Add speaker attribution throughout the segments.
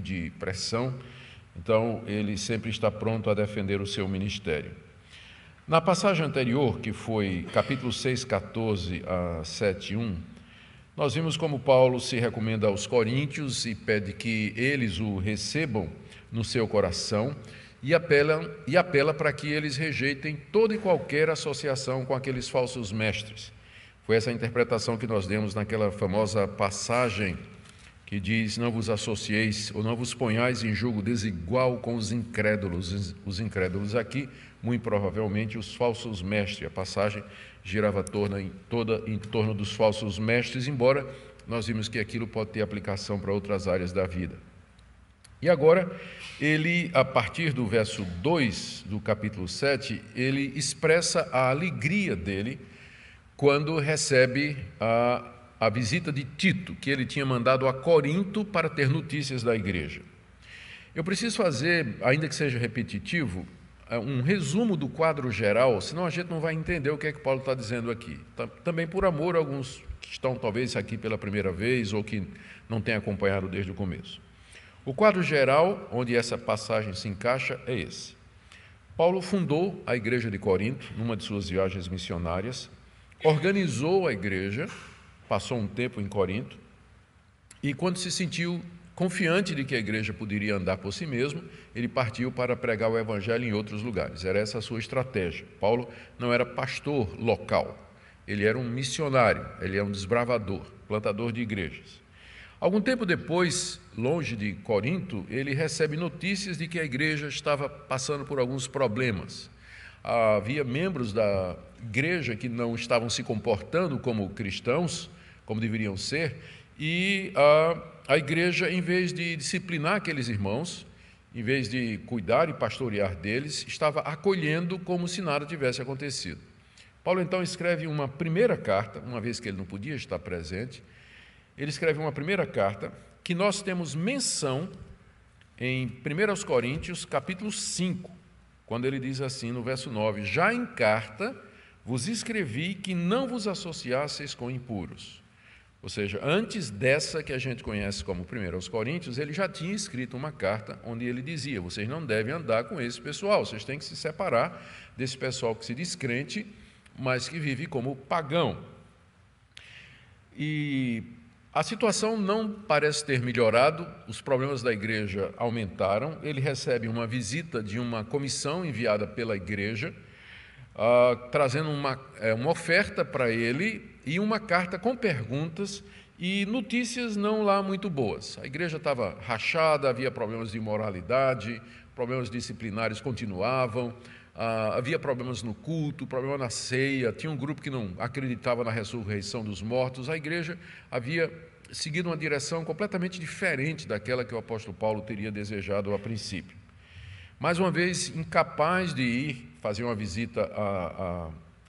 Speaker 1: de pressão, então ele sempre está pronto a defender o seu ministério. Na passagem anterior, que foi capítulo 6, 14 a 7, 1, nós vimos como Paulo se recomenda aos coríntios e pede que eles o recebam no seu coração e apela para que eles rejeitem toda e qualquer associação com aqueles falsos mestres. Foi essa a interpretação que nós demos naquela famosa passagem que diz: não vos associeis ou não vos ponhais em julgo desigual com os incrédulos. Os incrédulos aqui, muito provavelmente, os falsos mestres. A passagem girava toda em torno dos falsos mestres, embora nós vimos que aquilo pode ter aplicação para outras áreas da vida. E agora, ele, a partir do verso 2 do capítulo 7, ele expressa a alegria dele quando recebe a visita de Tito, que ele tinha mandado a Corinto para ter notícias da igreja. Eu preciso fazer, ainda que seja repetitivo, um resumo do quadro geral, senão a gente não vai entender o que é que Paulo está dizendo aqui. Também por amor a alguns que estão talvez aqui pela primeira vez ou que não têm acompanhado desde o começo. O quadro geral, onde essa passagem se encaixa, é esse. Paulo fundou a igreja de Corinto numa de suas viagens missionárias, organizou a igreja, passou um tempo em Corinto, e quando se sentiu confiante de que a igreja poderia andar por si mesmo, ele partiu para pregar o evangelho em outros lugares. Era essa a sua estratégia. Paulo não era pastor local, ele era um missionário, ele é um desbravador, plantador de igrejas. Algum tempo depois, longe de Corinto, ele recebe notícias de que a igreja estava passando por alguns problemas. Havia membros da igreja que não estavam se comportando como cristãos, como deveriam ser, e a igreja, em vez de disciplinar aqueles irmãos, em vez de cuidar e pastorear deles, estava acolhendo como se nada tivesse acontecido. Paulo então escreve uma primeira carta, uma vez que ele não podia estar presente, ele escreve uma primeira carta que nós temos menção em 1 Coríntios, capítulo 5, quando ele diz assim, no verso 9, já em carta vos escrevi que não vos associasseis com impuros. Ou seja, antes dessa que a gente conhece como 1 Coríntios, ele já tinha escrito uma carta onde ele dizia, vocês não devem andar com esse pessoal, vocês têm que se separar desse pessoal que se diz crente, mas que vive como pagão. E a situação não parece ter melhorado, os problemas da igreja aumentaram, ele recebe uma visita de uma comissão enviada pela igreja, trazendo uma oferta para ele e uma carta com perguntas e notícias não lá muito boas. A igreja estava rachada, havia problemas de imoralidade, problemas disciplinares continuavam, havia problemas no culto, problema na ceia, tinha um grupo que não acreditava na ressurreição dos mortos. A igreja havia seguido uma direção completamente diferente daquela que o apóstolo Paulo teria desejado a princípio. Mais uma vez, incapaz de ir fazer uma visita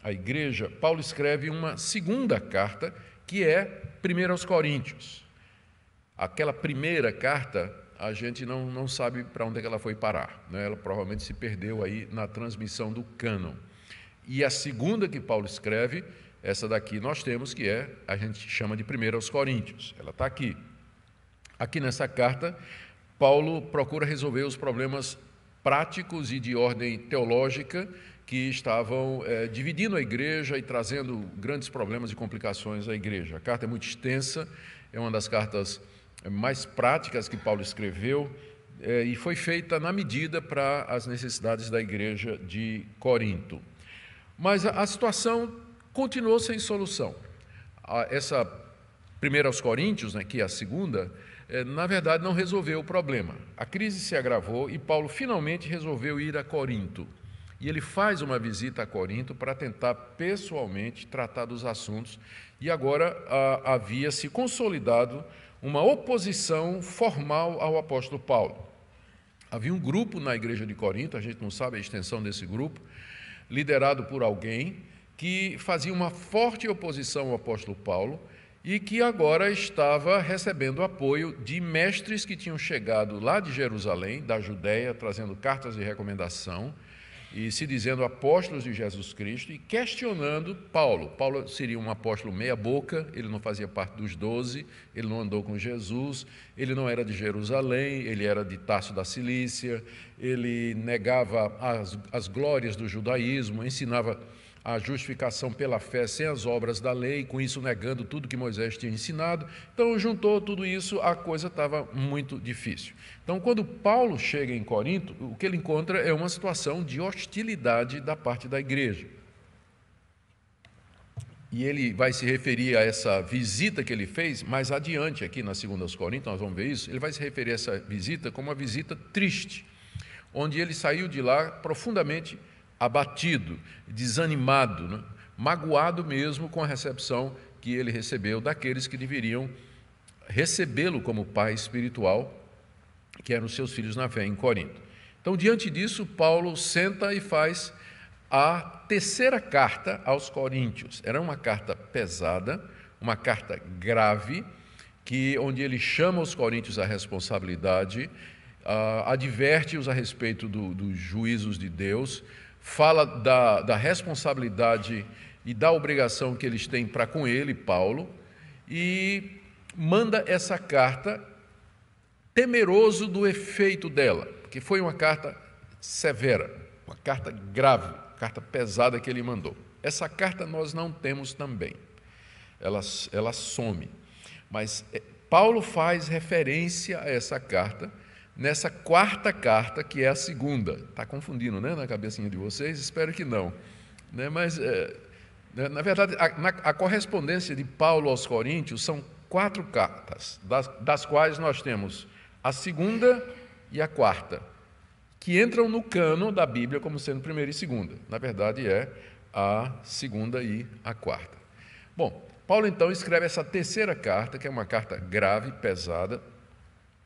Speaker 1: à igreja, Paulo escreve uma segunda carta, que é 1 Coríntios. Aquela primeira carta, a gente não sabe para onde é que ela foi parar, né? Ela provavelmente se perdeu aí na transmissão do cânon. E a segunda que Paulo escreve, essa daqui nós temos, que a gente chama de 1 Coríntios. Ela está aqui. Aqui nessa carta, Paulo procura resolver os problemas práticos e de ordem teológica que estavam dividindo a igreja e trazendo grandes problemas e complicações à igreja. A carta é muito extensa, é uma das cartas mais práticas que Paulo escreveu e foi feita na medida para as necessidades da igreja de Corinto. Mas a situação continuou sem solução. Essa 1 Coríntios, né, que é a segunda, na verdade não resolveu o problema. A crise se agravou e Paulo finalmente resolveu ir a Corinto. E ele faz uma visita a Corinto para tentar pessoalmente tratar dos assuntos. E agora havia se consolidado uma oposição formal ao apóstolo Paulo. Havia um grupo na igreja de Corinto, a gente não sabe a extensão desse grupo, liderado por alguém que fazia uma forte oposição ao apóstolo Paulo e que agora estava recebendo apoio de mestres que tinham chegado lá de Jerusalém, da Judéia, trazendo cartas de recomendação, e se dizendo apóstolos de Jesus Cristo e questionando Paulo. Paulo seria um apóstolo meia boca, ele não fazia parte dos 12, ele não andou com Jesus, ele não era de Jerusalém, ele era de Tarso da Cilícia, ele negava as glórias do judaísmo, ensinava a justificação pela fé sem as obras da lei, com isso negando tudo que Moisés tinha ensinado. Então, juntou tudo isso, a coisa estava muito difícil. Então, quando Paulo chega em Corinto, o que ele encontra é uma situação de hostilidade da parte da igreja. E ele vai se referir a essa visita que ele fez mais adiante, aqui na 2 Coríntios, nós vamos ver isso. Ele vai se referir a essa visita como uma visita triste, onde ele saiu de lá profundamente abatido, desanimado, né? Magoado mesmo com a recepção que ele recebeu daqueles que deveriam recebê-lo como pai espiritual, que eram os seus filhos na fé em Corinto. Então, diante disso, Paulo senta e faz a terceira carta aos Coríntios. Era uma carta pesada, uma carta grave, onde ele chama os coríntios à responsabilidade, adverte-os a respeito dos juízos de Deus, fala da responsabilidade e da obrigação que eles têm para com ele, Paulo, e manda essa carta temeroso do efeito dela, porque foi uma carta severa, uma carta grave, uma carta pesada que ele mandou. Essa carta nós não temos também, ela some, mas Paulo faz referência a essa carta nessa quarta carta, que é a segunda. Está confundindo, né, na cabecinha de vocês? Espero que não. Né, mas, na verdade, a correspondência de Paulo aos Coríntios são 4 cartas, das quais nós temos a segunda e a quarta, que entram no cânon da Bíblia como sendo primeira e segunda. Na verdade, é a segunda e a quarta. Bom, Paulo, então, escreve essa terceira carta, que é uma carta grave, pesada.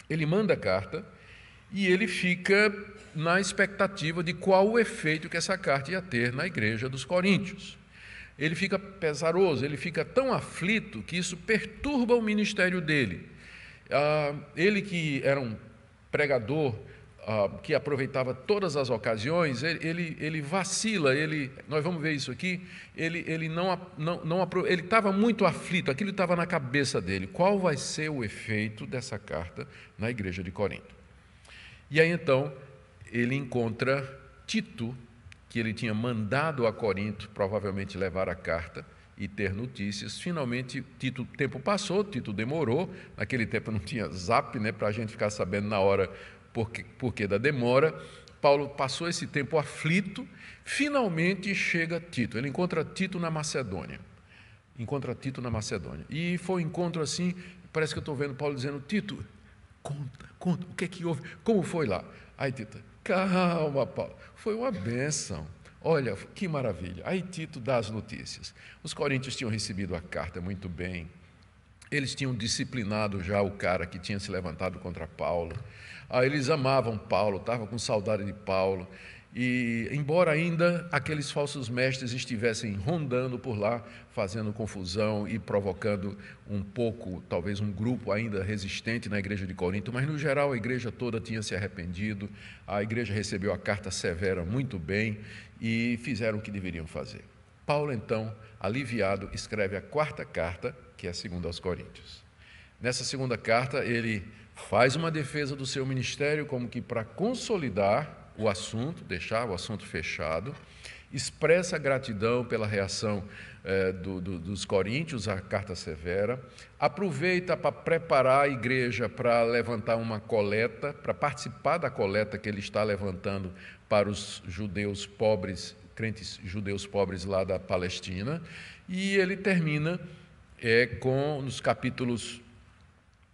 Speaker 1: Ele manda a carta e ele fica na expectativa de qual o efeito que essa carta ia ter na igreja dos Coríntios. Ele fica pesaroso, ele fica tão aflito que isso perturba o ministério dele. Ele que era um pregador, que aproveitava todas as ocasiões, ele vacila, nós vamos ver isso aqui, ele estava muito aflito, aquilo estava na cabeça dele. Qual vai ser o efeito dessa carta na igreja de Corinto? E aí, então, ele encontra Tito, que ele tinha mandado a Corinto, provavelmente levar a carta e ter notícias. Finalmente, o tempo passou, Tito demorou, naquele tempo não tinha zap, né, para a gente ficar sabendo na hora por que da demora. Paulo passou esse tempo aflito, finalmente chega Tito, ele encontra Tito na Macedônia. E foi um encontro assim, parece que eu estou vendo Paulo dizendo: Tito, conta, o que é que houve? Como foi lá? Aí Tito: calma, Paulo, foi uma bênção. Olha, que maravilha. Aí Tito dá as notícias. Os coríntios tinham recebido a carta muito bem. Eles tinham disciplinado já o cara que tinha se levantado contra Paulo. Eles amavam Paulo, estavam com saudade de Paulo. E, embora ainda aqueles falsos mestres estivessem rondando por lá, fazendo confusão e provocando um pouco, talvez um grupo ainda resistente na igreja de Corinto, mas no geral a igreja toda tinha se arrependido, a igreja recebeu a carta severa muito bem e fizeram o que deveriam fazer. Paulo, então, aliviado, escreve a quarta carta, que é a segunda aos Coríntios. Nessa segunda carta, ele faz uma defesa do seu ministério, como que para consolidar o assunto, deixar o assunto fechado, expressa gratidão pela reação dos coríntios à carta severa, aproveita para preparar a igreja para levantar uma coleta, para participar da coleta que ele está levantando para os judeus pobres, crentes judeus pobres lá da Palestina, e ele termina com, nos capítulos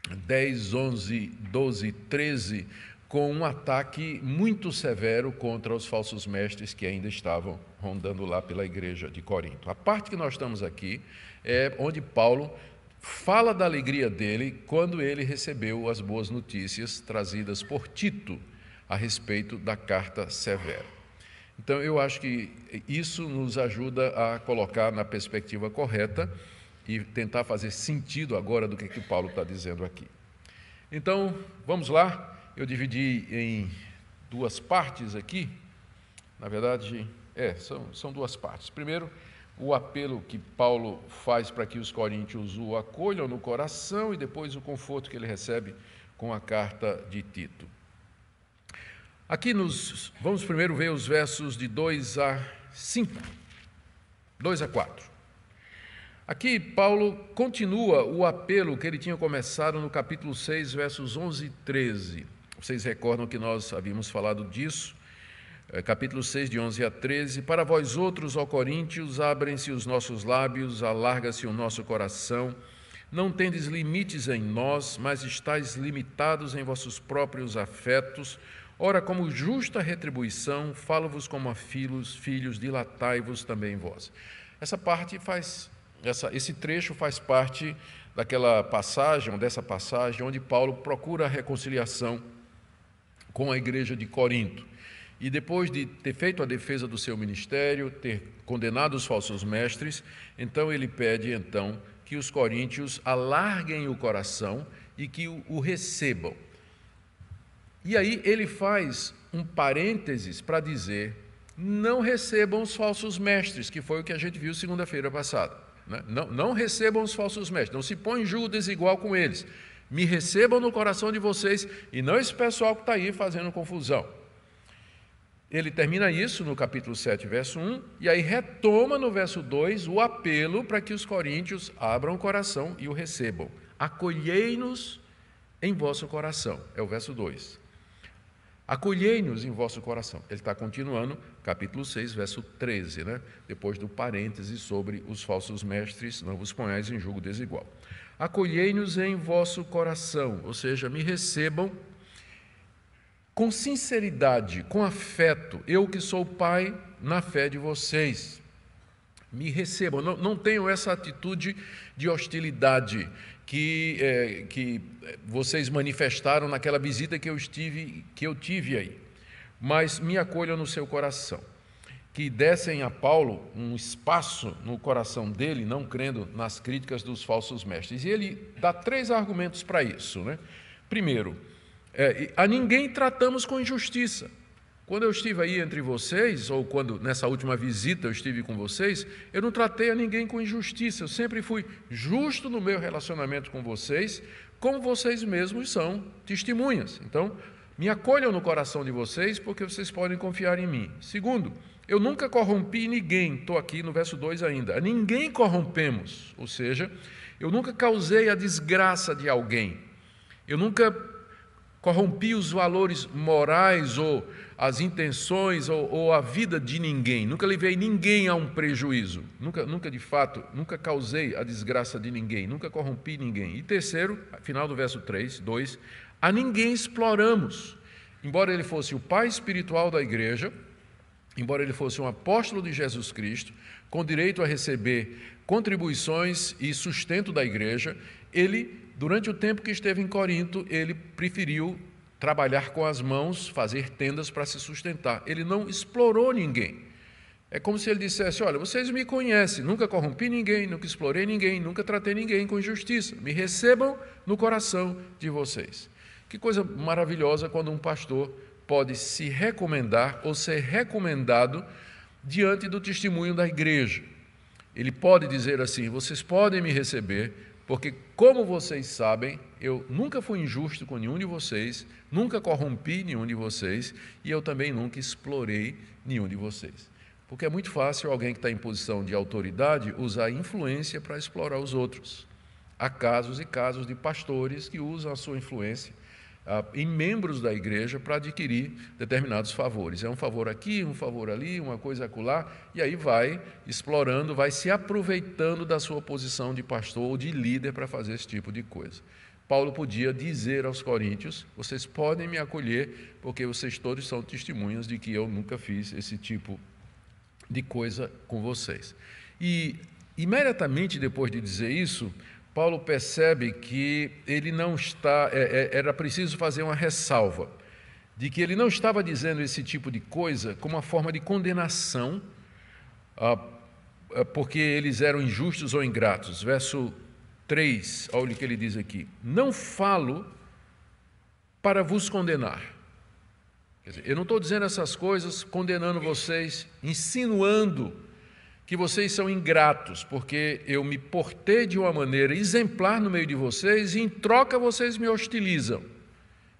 Speaker 1: 10, 11, 12 e 13, com um ataque muito severo contra os falsos mestres que ainda estavam rondando lá pela igreja de Corinto. A parte que nós estamos aqui é onde Paulo fala da alegria dele quando ele recebeu as boas notícias trazidas por Tito a respeito da carta severa. Então, eu acho que isso nos ajuda a colocar na perspectiva correta e tentar fazer sentido agora do que Paulo está dizendo aqui. Então, vamos lá. Eu dividi em 2 partes aqui Na verdade, são duas partes. Primeiro, o apelo que Paulo faz para que os coríntios o acolham no coração e depois o conforto que ele recebe com a carta de Tito. Aqui vamos primeiro ver os versos de 2 a 5, 2 a 4. Aqui Paulo continua o apelo que ele tinha começado no capítulo 6, versos 11 e 13. Vocês recordam que nós havíamos falado disso? Capítulo 6, de 11 a 13. Para vós outros, ó coríntios, abrem-se os nossos lábios, alarga-se o nosso coração. Não tendes limites em nós, mas estáis limitados em vossos próprios afetos. Ora, como justa retribuição, falo-vos como a filhos, dilatai-vos também vós. Esse trecho faz parte dessa passagem, onde Paulo procura a reconciliação com a igreja de Corinto. E depois de ter feito a defesa do seu ministério, ter condenado os falsos mestres, então ele pede que os coríntios alarguem o coração e que o recebam. E aí ele faz um parênteses para dizer: não recebam os falsos mestres, que foi o que a gente viu segunda-feira passada. Né? Não recebam os falsos mestres, não se põe em julgo desigual com eles. Me recebam no coração de vocês e não esse pessoal que está aí fazendo confusão. Ele termina isso no capítulo 7, verso 1, e aí retoma no verso 2 o apelo para que os coríntios abram o coração e o recebam. Acolhei-nos em vosso coração, é o verso 2. Acolhei-nos em vosso coração. Ele está continuando, capítulo 6, verso 13, né? Depois do parêntese sobre os falsos mestres, não vos ponhais em julgo desigual. Acolhei-nos em vosso coração, ou seja, me recebam com sinceridade, com afeto, eu que sou pai na fé de vocês. Me recebam, não tenham essa atitude de hostilidade que vocês manifestaram naquela visita que eu tive aí, mas me acolham no seu coração. Que dessem a Paulo um espaço no coração dele, não crendo nas críticas dos falsos mestres. E ele dá 3 argumentos para isso, né? Primeiro, a ninguém tratamos com injustiça. Quando eu estive aí entre vocês, ou quando nessa última visita eu estive com vocês, eu não tratei a ninguém com injustiça, eu sempre fui justo no meu relacionamento com vocês, como vocês mesmos são testemunhas. Então, me acolham no coração de vocês, porque vocês podem confiar em mim. Segundo, eu nunca corrompi ninguém, estou aqui no verso 2 ainda, a ninguém corrompemos, ou seja, eu nunca causei a desgraça de alguém, eu nunca corrompi os valores morais ou as intenções ou a vida de ninguém, nunca levei ninguém a um prejuízo, nunca causei a desgraça de ninguém, nunca corrompi ninguém. E terceiro, final do verso 2, a ninguém exploramos, embora ele fosse o pai espiritual da igreja, embora ele fosse um apóstolo de Jesus Cristo, com direito a receber contribuições e sustento da igreja, durante o tempo que esteve em Corinto, ele preferiu trabalhar com as mãos, fazer tendas para se sustentar. Ele não explorou ninguém. É como se ele dissesse: olha, vocês me conhecem, nunca corrompi ninguém, nunca explorei ninguém, nunca tratei ninguém com injustiça. Me recebam no coração de vocês. Que coisa maravilhosa quando um pastor pode se recomendar ou ser recomendado diante do testemunho da igreja. Ele pode dizer assim: vocês podem me receber, porque, como vocês sabem, eu nunca fui injusto com nenhum de vocês, nunca corrompi nenhum de vocês e eu também nunca explorei nenhum de vocês. Porque é muito fácil alguém que está em posição de autoridade usar a influência para explorar os outros. Há casos e casos de pastores que usam a sua influência em membros da igreja para adquirir determinados favores. É um favor aqui, um favor ali, uma coisa acolá, e aí vai explorando, vai se aproveitando da sua posição de pastor ou de líder para fazer esse tipo de coisa. Paulo podia dizer aos coríntios: vocês podem me acolher, porque vocês todos são testemunhas de que eu nunca fiz esse tipo de coisa com vocês. E imediatamente depois de dizer isso, Paulo percebe que ele não está, era preciso fazer uma ressalva, de que ele não estava dizendo esse tipo de coisa como uma forma de condenação, porque eles eram injustos ou ingratos. Verso 3, olha o que ele diz aqui: não falo para vos condenar. Quer dizer, eu não estou dizendo essas coisas condenando vocês, insinuando que vocês são ingratos, porque eu me portei de uma maneira exemplar no meio de vocês e em troca vocês me hostilizam.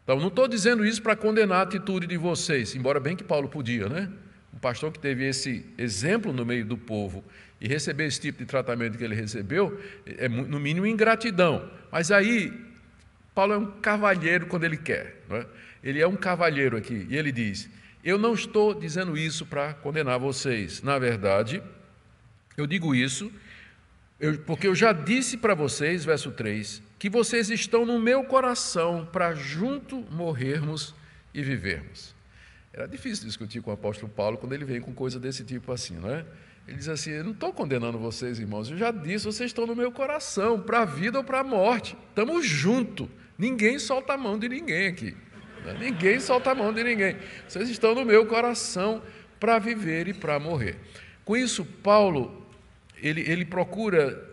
Speaker 1: Então, não estou dizendo isso para condenar a atitude de vocês, embora bem que Paulo podia, né? Um pastor que teve esse exemplo no meio do povo e receber esse tipo de tratamento que ele recebeu, é no mínimo ingratidão. Mas aí, Paulo é um cavalheiro quando ele quer, não é? Ele é um cavalheiro aqui, e ele diz, eu não estou dizendo isso para condenar vocês. Na verdade, eu digo isso porque eu já disse para vocês, verso 3, que vocês estão no meu coração para junto morrermos e vivermos. Era difícil discutir com o apóstolo Paulo quando ele vem com coisa desse tipo assim, não é? Ele diz assim, eu não estou condenando vocês, irmãos, eu já disse, vocês estão no meu coração, para a vida ou para a morte, estamos juntos, ninguém solta a mão de ninguém aqui, né? Ninguém solta a mão de ninguém, vocês estão no meu coração para viver e para morrer. Com isso, Paulo, ele procura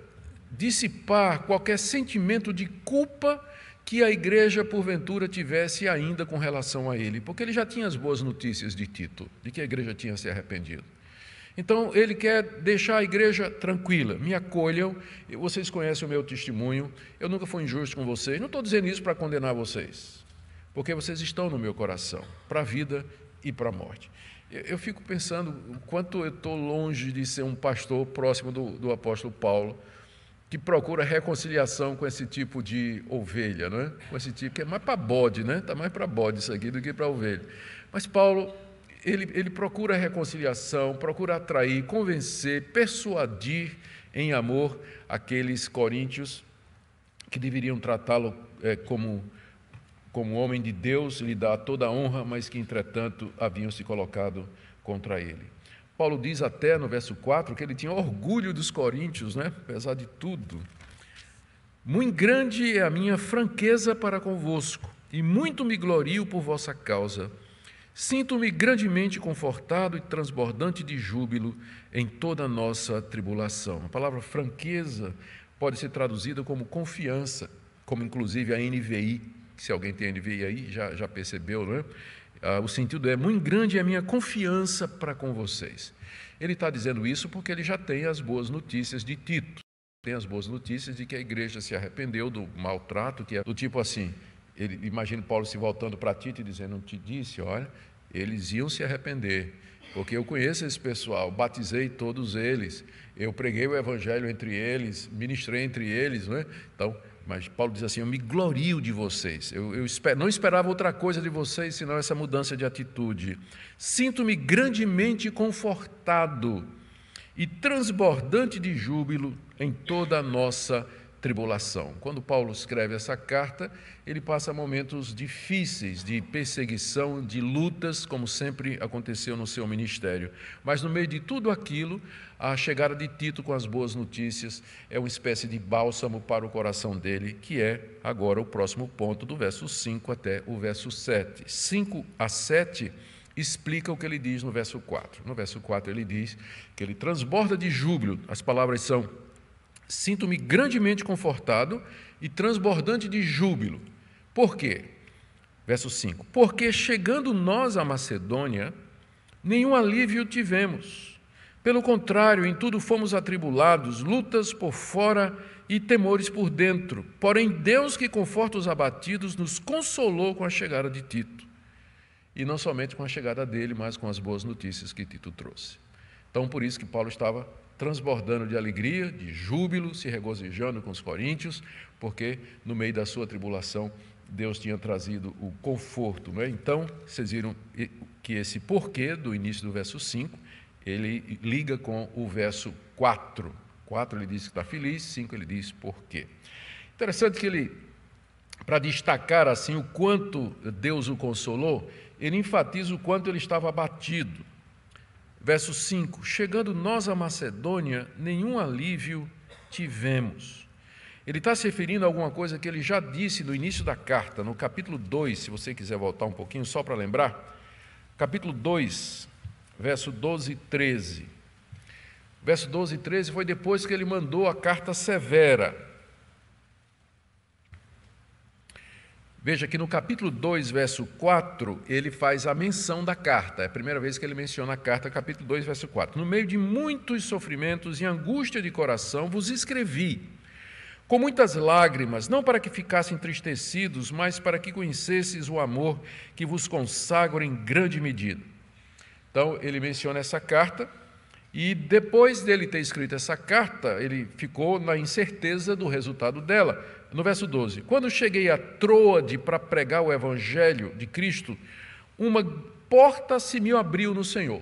Speaker 1: dissipar qualquer sentimento de culpa que a igreja, porventura, tivesse ainda com relação a ele, porque ele já tinha as boas notícias de Tito, de que a igreja tinha se arrependido. Então, ele quer deixar a igreja tranquila, me acolham, vocês conhecem o meu testemunho, eu nunca fui injusto com vocês, não estou dizendo isso para condenar vocês, porque vocês estão no meu coração, para a vida e para a morte. Eu fico pensando o quanto eu estou longe de ser um pastor próximo do apóstolo Paulo, que procura reconciliação com esse tipo de ovelha, não é? Com esse tipo que é mais para bode, né? Está mais para bode isso aqui do que para ovelha. Mas Paulo, ele procura reconciliação, procura atrair, convencer, persuadir em amor aqueles coríntios que deveriam tratá-lo como homem de Deus, lhe dar toda a honra, mas que, entretanto, haviam se colocado contra ele. Paulo diz até no verso 4 que ele tinha orgulho dos coríntios, né? Apesar de tudo. Muito grande é a minha franqueza para convosco, e muito me glorio por vossa causa. Sinto-me grandemente confortado e transbordante de júbilo em toda a nossa tribulação. A palavra franqueza pode ser traduzida como confiança, como inclusive a NVI, se alguém tem NVI aí, já percebeu, não é? O sentido é, muito grande é a minha confiança para com vocês. Ele está dizendo isso porque ele já tem as boas notícias de Tito. Tem as boas notícias de que a igreja se arrependeu do maltrato, que é do tipo assim, imagina Paulo se voltando para Tito e dizendo, não te disse, olha, eles iam se arrepender, porque eu conheço esse pessoal, batizei todos eles, eu preguei o evangelho entre eles, ministrei entre eles, não é? Então, mas Paulo diz assim, eu me glorio de vocês, eu não esperava outra coisa de vocês, senão essa mudança de atitude. Sinto-me grandemente confortado e transbordante de júbilo em toda a nossa tribulação. Quando Paulo escreve essa carta, ele passa momentos difíceis de perseguição, de lutas, como sempre aconteceu no seu ministério. Mas no meio de tudo aquilo, a chegada de Tito com as boas notícias é uma espécie de bálsamo para o coração dele, que é agora o próximo ponto, do verso 5 até o verso 7. 5 a 7 explica o que ele diz no verso 4. No verso 4 ele diz que ele transborda de júbilo. As palavras são: sinto-me grandemente confortado e transbordante de júbilo. Por quê? Verso 5. Porque chegando nós à Macedônia, nenhum alívio tivemos. Pelo contrário, em tudo fomos atribulados, lutas por fora e temores por dentro. Porém, Deus, que conforta os abatidos, nos consolou com a chegada de Tito. E não somente com a chegada dele, mas com as boas notícias que Tito trouxe. Então, por isso que Paulo estava transbordando de alegria, de júbilo, se regozijando com os coríntios, porque no meio da sua tribulação, Deus tinha trazido o conforto, não é? Então, vocês viram que esse porquê do início do verso 5, ele liga com o verso 4. 4 ele diz que está feliz, 5 ele diz porquê. Interessante que ele, para destacar assim o quanto Deus o consolou, ele enfatiza o quanto ele estava abatido. Verso 5, chegando nós à Macedônia, nenhum alívio tivemos. Ele está se referindo a alguma coisa que ele já disse no início da carta, no capítulo 2, se você quiser voltar um pouquinho, só para lembrar. Capítulo 2, verso 12 e 13. Verso 12 e 13 foi depois que ele mandou a carta severa. Veja que no capítulo 2, verso 4, ele faz a menção da carta. É a primeira vez que ele menciona a carta, capítulo 2, verso 4. No meio de muitos sofrimentos e angústia de coração vos escrevi, com muitas lágrimas, não para que ficassem entristecidos, mas para que conhecesseis o amor que vos consagra em grande medida. Então, ele menciona essa carta, e depois dele ter escrito essa carta, ele ficou na incerteza do resultado dela. No verso 12, quando cheguei a Troade para pregar o evangelho de Cristo, uma porta se me abriu no Senhor.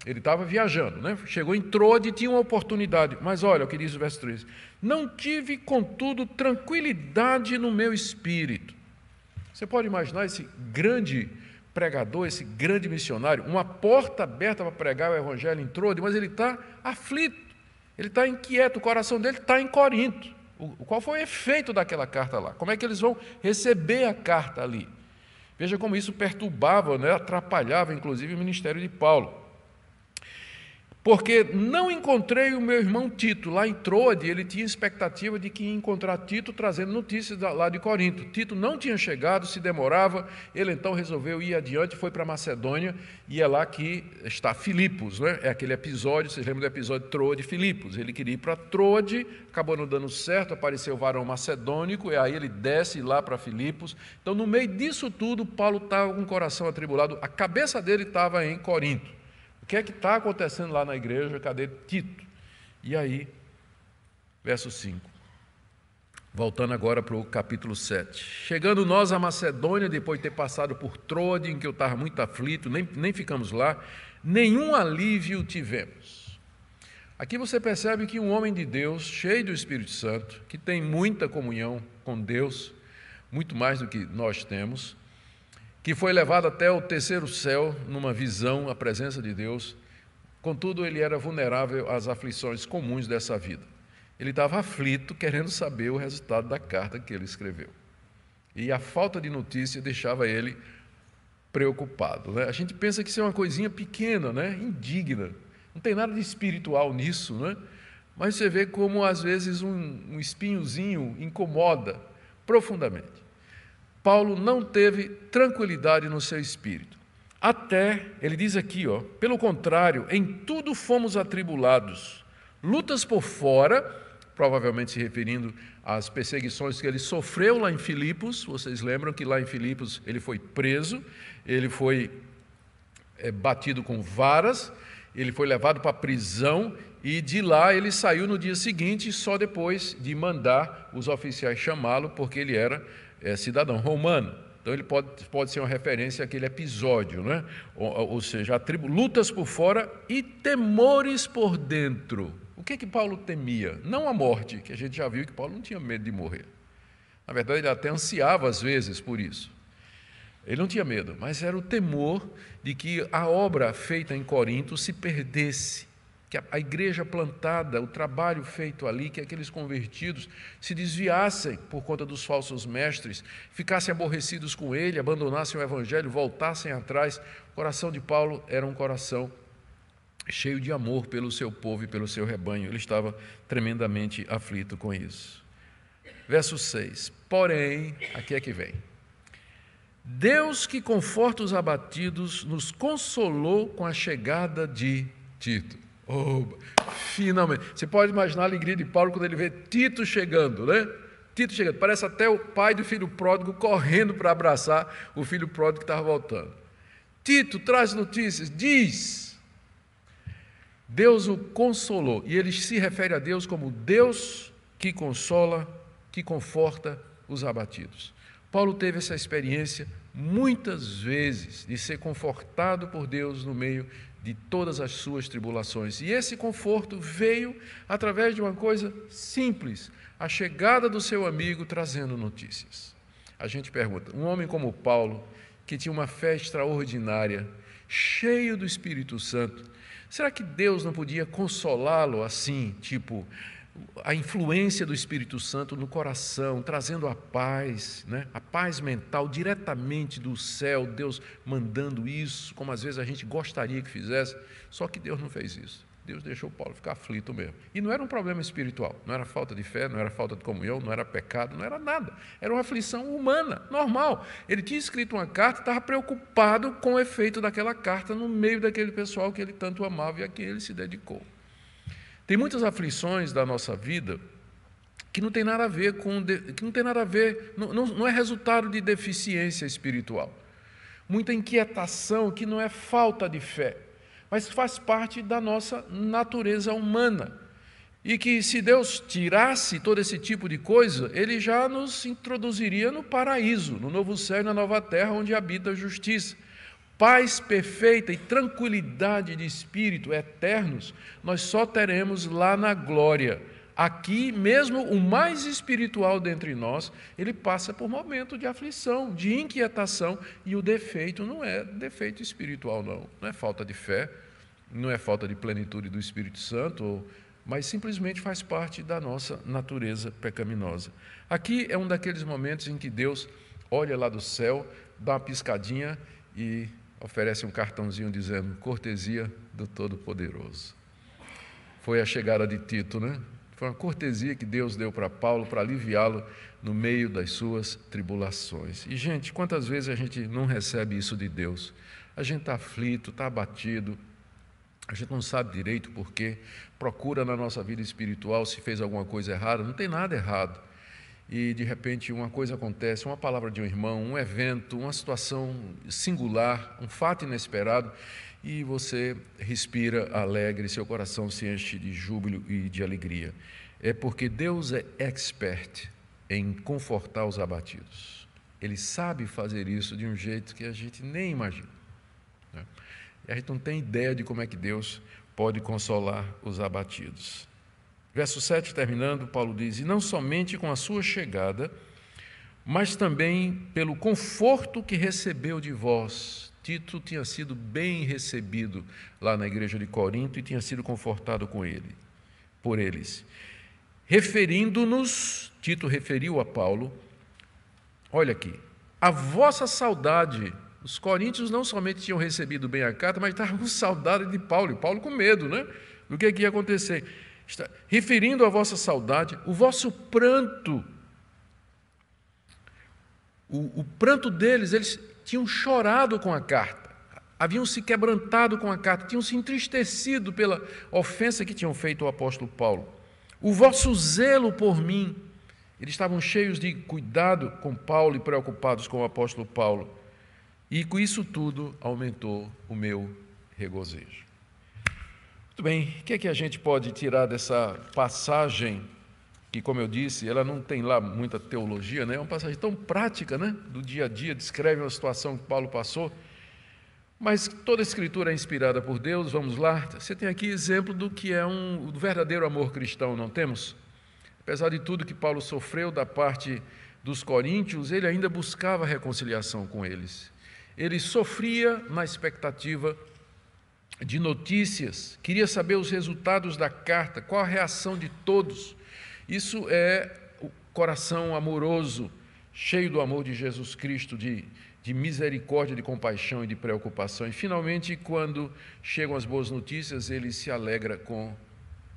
Speaker 1: Ele estava viajando, né? Chegou em Troade e tinha uma oportunidade. Mas olha o que diz o verso 13. Não tive, contudo, tranquilidade no meu espírito. Você pode imaginar esse grande pregador, esse grande missionário, uma porta aberta para pregar o evangelho em Troade, mas ele está aflito, ele está inquieto, o coração dele está em Corinto. Qual foi o efeito daquela carta lá? Como é que eles vão receber a carta ali? Veja como isso perturbava, né? Atrapalhava, inclusive, o ministério de Paulo. Porque não encontrei o meu irmão Tito. Lá em Troade, ele tinha expectativa de que ia encontrar Tito trazendo notícias lá de Corinto. Tito não tinha chegado, se demorava, ele então resolveu ir adiante, foi para Macedônia, e é lá que está Filipos, né? É aquele episódio, vocês lembram do episódio Troade e Filipos. Ele queria ir para Troade, acabou não dando certo, apareceu o varão macedônico, e aí ele desce lá para Filipos. Então, no meio disso tudo, Paulo estava com o coração atribulado, a cabeça dele estava em Corinto. O que é que está acontecendo lá na igreja? Cadê Tito? E aí, verso 5. Voltando agora para o capítulo 7. Chegando nós à Macedônia, depois de ter passado por Troade, em que eu estava muito aflito, nem ficamos lá, nenhum alívio tivemos. Aqui você percebe que um homem de Deus, cheio do Espírito Santo, que tem muita comunhão com Deus, muito mais do que nós temos, que foi levado até o terceiro céu, numa visão, à presença de Deus. Contudo, ele era vulnerável às aflições comuns dessa vida. Ele estava aflito, querendo saber o resultado da carta que ele escreveu. E a falta de notícia deixava ele preocupado, né? A gente pensa que isso é uma coisinha pequena, né? Indigna. Não tem nada de espiritual nisso, né? Mas você vê como, às vezes, um espinhozinho incomoda profundamente. Paulo não teve tranquilidade no seu espírito. Até, ele diz aqui, pelo contrário, em tudo fomos atribulados. Lutas por fora, provavelmente se referindo às perseguições que ele sofreu lá em Filipos. Vocês lembram que lá em Filipos ele foi preso, ele foi batido com varas, ele foi levado para a prisão e de lá ele saiu no dia seguinte, só depois de mandar os oficiais chamá-lo, porque ele era cidadão romano. Então ele pode ser uma referência àquele episódio, né? Ou seja, lutas por fora e temores por dentro. O que Paulo temia? Não a morte, que a gente já viu que Paulo não tinha medo de morrer. Na verdade, ele até ansiava às vezes por isso. Ele não tinha medo, mas era o temor de que a obra feita em Corinto se perdesse, que a igreja plantada, o trabalho feito ali, que aqueles convertidos se desviassem por conta dos falsos mestres, ficassem aborrecidos com ele, abandonassem o evangelho, voltassem atrás. O coração de Paulo era um coração cheio de amor pelo seu povo e pelo seu rebanho. Ele estava tremendamente aflito com isso. Verso 6. Porém, aqui é que vem. Deus que conforta os abatidos nos consolou com a chegada de Tito. Oh, finalmente. Você pode imaginar a alegria de Paulo quando ele vê Tito chegando, né? Tito chegando. Parece até o pai do filho pródigo correndo para abraçar o filho pródigo que estava voltando. Tito, traz notícias, diz. Deus o consolou. E ele se refere a Deus como Deus que consola, que conforta os abatidos. Paulo teve essa experiência muitas vezes de ser confortado por Deus no meio de todas as suas tribulações. E esse conforto veio através de uma coisa simples, a chegada do seu amigo trazendo notícias. A gente pergunta, um homem como Paulo, que tinha uma fé extraordinária, cheio do Espírito Santo, será que Deus não podia consolá-lo assim, tipo, a influência do Espírito Santo no coração, trazendo a paz, né? A paz mental diretamente do céu, Deus mandando isso, como às vezes a gente gostaria que fizesse, só que Deus não fez isso. Deus deixou Paulo ficar aflito mesmo. E não era um problema espiritual, não era falta de fé, não era falta de comunhão, não era pecado, não era nada. Era uma aflição humana, normal. Ele tinha escrito uma carta, estava preocupado com o efeito daquela carta no meio daquele pessoal que ele tanto amava e a quem ele se dedicou. Tem muitas aflições da nossa vida que não tem nada a ver não é resultado de deficiência espiritual. Muita inquietação que não é falta de fé, mas faz parte da nossa natureza humana. E que se Deus tirasse todo esse tipo de coisa, Ele já nos introduziria no paraíso, no novo céu e na nova terra, onde habita a justiça. Paz perfeita e tranquilidade de espírito eternos, nós só teremos lá na glória. Aqui, mesmo o mais espiritual dentre nós, ele passa por momento de aflição, de inquietação, e o defeito não é defeito espiritual, não é falta de fé, não é falta de plenitude do Espírito Santo, mas simplesmente faz parte da nossa natureza pecaminosa. Aqui é um daqueles momentos em que Deus olha lá do céu, dá uma piscadinha e oferece um cartãozinho dizendo: cortesia do Todo-Poderoso. Foi a chegada de Tito, né? Foi uma cortesia que Deus deu para Paulo para aliviá-lo no meio das suas tribulações. E, gente, quantas vezes a gente não recebe isso de Deus? A gente está aflito, está abatido, a gente não sabe direito por quê, procura na nossa vida espiritual se fez alguma coisa errada, não tem nada errado. E, de repente, uma coisa acontece, uma palavra de um irmão, um evento, uma situação singular, um fato inesperado, e você respira alegre, seu coração se enche de júbilo e de alegria. É porque Deus é expert em confortar os abatidos. Ele sabe fazer isso de um jeito que a gente nem imagina, né? E a gente não tem ideia de como é que Deus pode consolar os abatidos. Verso 7, terminando, Paulo diz: e não somente com a sua chegada, mas também pelo conforto que recebeu de vós. Tito tinha sido bem recebido lá na igreja de Corinto e tinha sido confortado por eles. Referindo-nos, Tito referiu a Paulo, olha aqui, a vossa saudade. Os coríntios não somente tinham recebido bem a carta, mas estavam com saudade de Paulo, e Paulo com medo, né? Do que ia acontecer. Está referindo a vossa saudade, o vosso pranto. O pranto deles, eles tinham chorado com a carta, haviam se quebrantado com a carta, tinham se entristecido pela ofensa que tinham feito ao apóstolo Paulo. O vosso zelo por mim, eles estavam cheios de cuidado com Paulo e preocupados com o apóstolo Paulo. E com isso tudo aumentou o meu regozijo. Muito bem, o que é que a gente pode tirar dessa passagem, que, como eu disse, ela não tem lá muita teologia, né? É uma passagem tão prática, né? Do dia a dia, descreve uma situação que Paulo passou, mas toda a Escritura é inspirada por Deus. Vamos lá, você tem aqui exemplo do que é o verdadeiro amor cristão, não temos? Apesar de tudo que Paulo sofreu da parte dos coríntios, ele ainda buscava reconciliação com eles. Ele sofria na expectativa de notícias, queria saber os resultados da carta, qual a reação de todos. Isso é o coração amoroso, cheio do amor de Jesus Cristo, de misericórdia, de compaixão e de preocupação. E, finalmente, quando chegam as boas notícias, ele se alegra com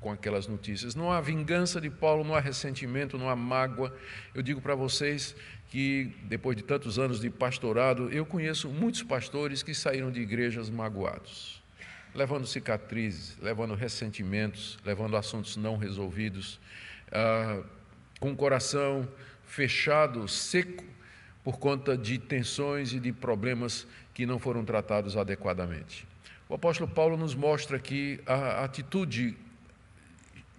Speaker 1: aquelas notícias. Não há vingança de Paulo, não há ressentimento, não há mágoa. Eu digo para vocês que, depois de tantos anos de pastorado, eu conheço muitos pastores que saíram de igrejas magoados, levando cicatrizes, levando ressentimentos, levando assuntos não resolvidos, com o coração fechado, seco, por conta de tensões e de problemas que não foram tratados adequadamente. O apóstolo Paulo nos mostra aqui a atitude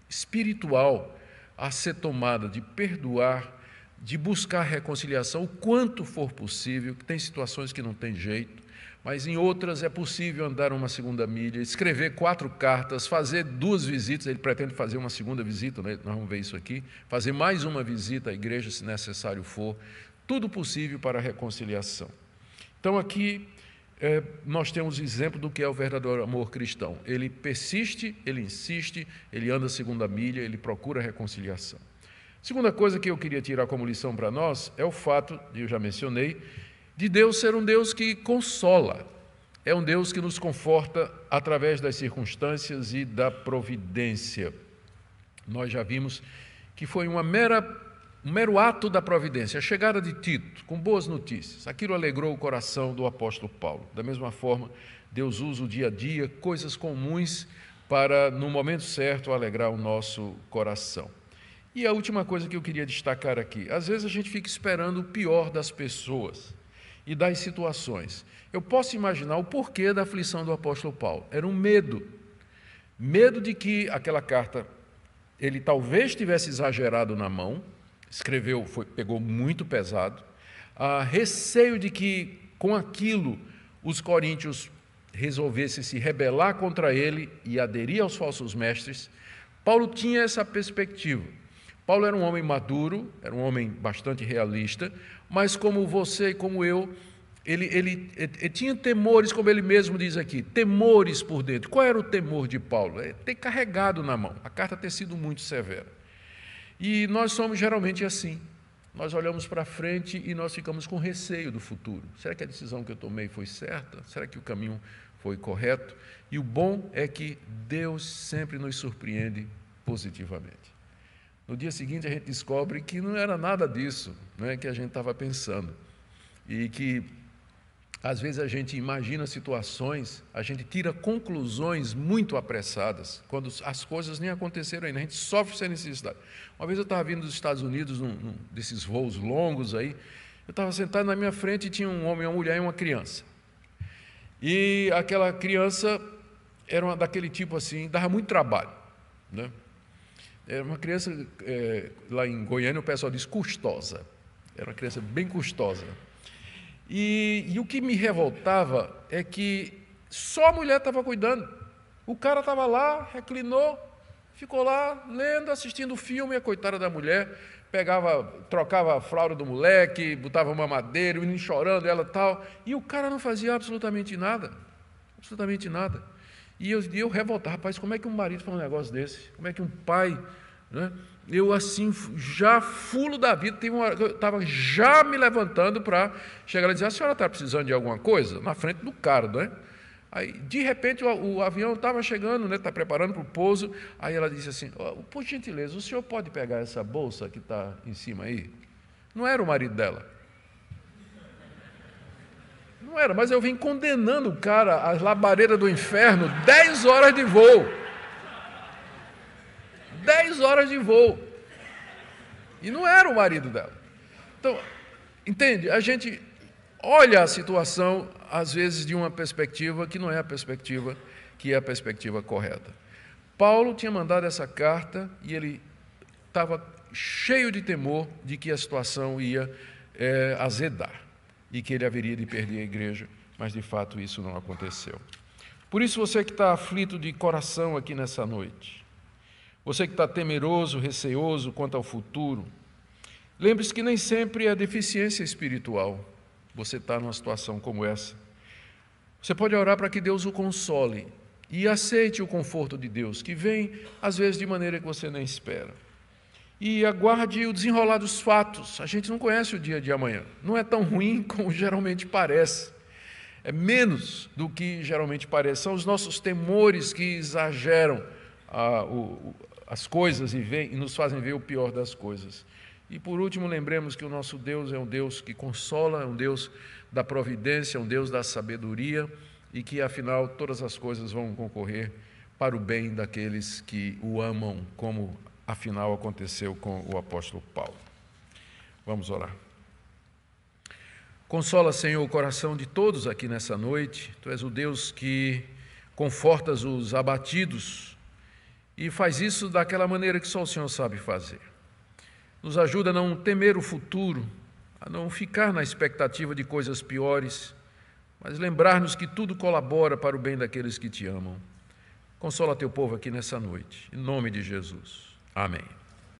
Speaker 1: espiritual a ser tomada de perdoar, de buscar reconciliação o quanto for possível, que tem situações que não tem jeito, mas em outras é possível andar uma segunda milha, escrever 4 cartas, fazer 2 visitas, ele pretende fazer uma segunda visita, né? Nós vamos ver isso aqui, fazer mais uma visita à igreja, se necessário for, tudo possível para a reconciliação. Então aqui nós temos exemplo do que é o verdadeiro amor cristão. Ele persiste, ele insiste, ele anda a segunda milha, ele procura a reconciliação. Segunda coisa que eu queria tirar como lição para nós é o fato, eu já mencionei, de Deus ser um Deus que consola. é um Deus que nos conforta através das circunstâncias e da providência. Nós já vimos que foi um mero ato da providência, a chegada de Tito, com boas notícias. Aquilo alegrou o coração do apóstolo Paulo. Da mesma forma, Deus usa o dia a dia, coisas comuns, para, no momento certo, alegrar o nosso coração. E a última coisa que eu queria destacar aqui, às vezes a gente fica esperando o pior das pessoas e das situações. Eu posso imaginar o porquê da aflição do apóstolo Paulo. Era um medo de que aquela carta, ele talvez tivesse exagerado na mão, escreveu, pegou muito pesado, receio de que com aquilo os coríntios resolvessem se rebelar contra ele e aderir aos falsos mestres. Paulo tinha essa perspectiva. Paulo era um homem maduro, era um homem bastante realista, mas como você e como eu, ele tinha temores, como ele mesmo diz aqui, temores por dentro. Qual era o temor de Paulo? É ter carregado na mão, a carta ter sido muito severa. E nós somos geralmente assim. Nós olhamos para frente e nós ficamos com receio do futuro. Será que a decisão que eu tomei foi certa? Será que o caminho foi correto? E o bom é que Deus sempre nos surpreende positivamente. No dia seguinte a gente descobre que não era nada disso, não é, que a gente estava pensando. E que às vezes a gente imagina situações, a gente tira conclusões muito apressadas, quando as coisas nem aconteceram ainda, a gente sofre sem necessidade. Uma vez eu estava vindo dos Estados Unidos, num desses voos longos aí, eu estava sentado na minha frente e tinha um homem, uma mulher e uma criança. E aquela criança era daquele tipo assim, dava muito trabalho, né? Era uma criança, lá em Goiânia o pessoal diz custosa, era uma criança bem custosa. E o que me revoltava é que só a mulher estava cuidando. O cara estava lá, reclinou, ficou lá lendo, assistindo o filme, e a coitada da mulher trocava a fralda do moleque, botava uma madeira, o menino chorando, ela tal, e o cara não fazia absolutamente nada, absolutamente nada. E eu revoltava, rapaz, como é que um marido faz um negócio desse? Como é que um pai, né? Eu assim, já fulo da vida, eu estava já me levantando para chegar lá e dizer, a senhora está precisando de alguma coisa? Na frente do cara, né? Aí, de repente, o avião estava chegando, né? Está preparando para o pouso, aí ela disse assim, por gentileza, o senhor pode pegar essa bolsa que está em cima aí? Não era o marido dela. Não era, mas eu vim condenando o cara às labaredas do inferno, 10 horas de voo. 10 horas de voo. E não era o marido dela. Então, entende? A gente olha a situação, às vezes, de uma perspectiva que não é a perspectiva que é a perspectiva correta. Paulo tinha mandado essa carta e ele estava cheio de temor de que a situação ia azedar e que ele haveria de perder a igreja, mas, de fato, isso não aconteceu. Por isso, você que está aflito de coração aqui nessa noite, você que está temeroso, receoso quanto ao futuro, lembre-se que nem sempre é deficiência espiritual você está numa situação como essa. Você pode orar para que Deus o console e aceite o conforto de Deus, que vem, às vezes, de maneira que você nem espera. E aguarde o desenrolar dos fatos. A gente não conhece o dia de amanhã. Não é tão ruim como geralmente parece. É menos do que geralmente parece. São os nossos temores que exageram as coisas e nos fazem ver o pior das coisas. E por último, lembremos que o nosso Deus é um Deus que consola, é um Deus da providência, é um Deus da sabedoria e que, afinal, todas as coisas vão concorrer para o bem daqueles que o amam, como, afinal, aconteceu com o apóstolo Paulo. Vamos orar. Consola, Senhor, o coração de todos aqui nessa noite. Tu és o Deus que confortas os abatidos e faz isso daquela maneira que só o Senhor sabe fazer. Nos ajuda a não temer o futuro, a não ficar na expectativa de coisas piores, mas lembrar-nos que tudo colabora para o bem daqueles que te amam. Consola teu povo aqui nessa noite, em nome de Jesus. Amém.